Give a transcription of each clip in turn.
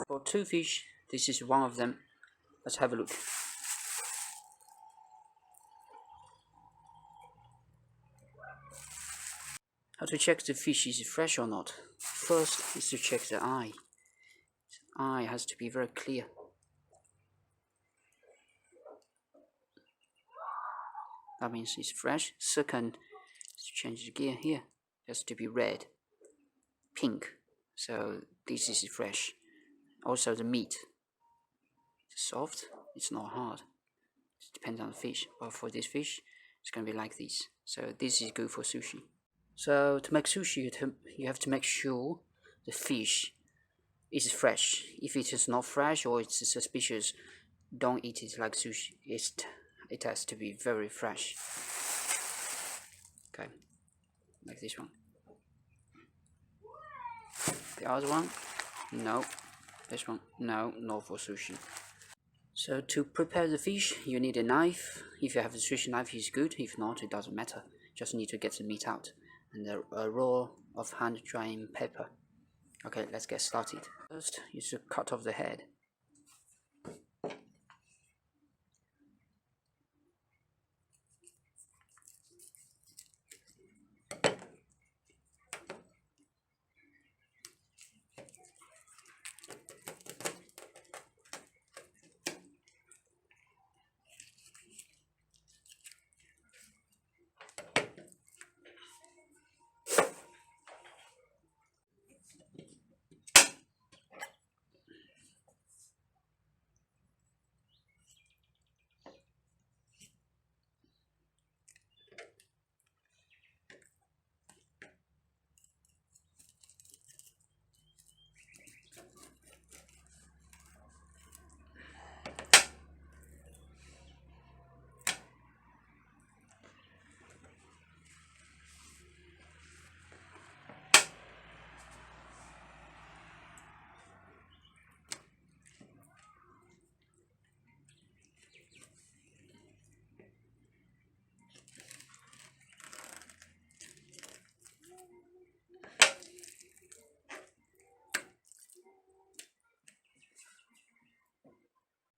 For two fish, this is one of them. Let's have a look. How to check the fish is fresh or not? First is to check the eye. The eye has to be very clear. That means it's fresh. Second is to change the gear here. It has to be red, pink. So this is fresh. Also the meat. It's soft, it's not hard. It depends on the fish. But for this fish, it's going to be like this. So this is good for sushi. So to make sushi, you have to make sure the fish is fresh. If it is not fresh or it's suspicious, don't eat it like sushi. It has to be very fresh. Okay, like this one. The other one, no. This one, no, not for sushi. So to prepare the fish, you need a knife. If you have a sushi knife, it's good. If not, it doesn't matter. Just need to get the meat out. And a roll of hand drying pepper. Okay, let's get started. First, you should cut off the head.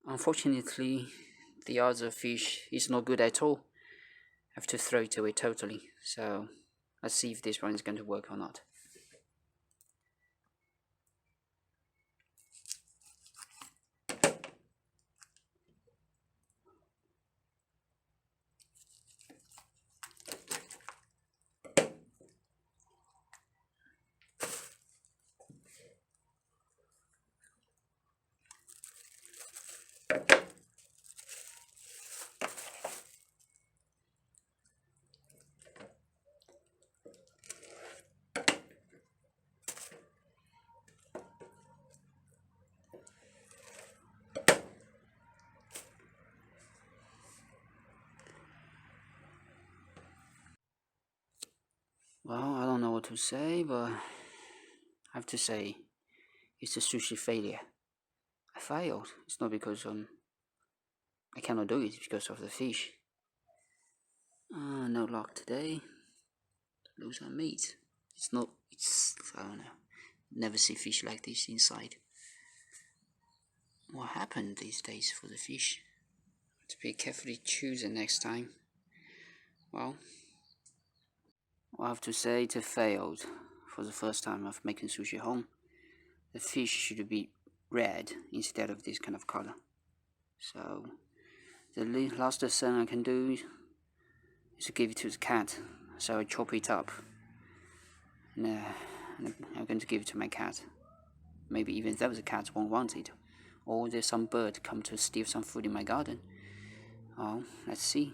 Unfortunately, the other fish is not good at all. I have to throw it away totally. So let's see if this one is going to work or not. Well, I don't know what to say, but I have to say it's a sushi failure. I failed. It's not because I cannot do it, it's because of the fish. No luck today. Lose our meat. I don't know. Never see fish like this inside. What happened these days for the fish? To be carefully choosing next time. Well, I have to say it failed for the first time of making sushi home. The fish should be red instead of this kind of color. So the last thing I can do is to give it to the cat. So I chop it up and I'm going to give it to my cat. Maybe even though the cat won't want it, or there's some bird come to steal some food in my garden. Oh, let's see.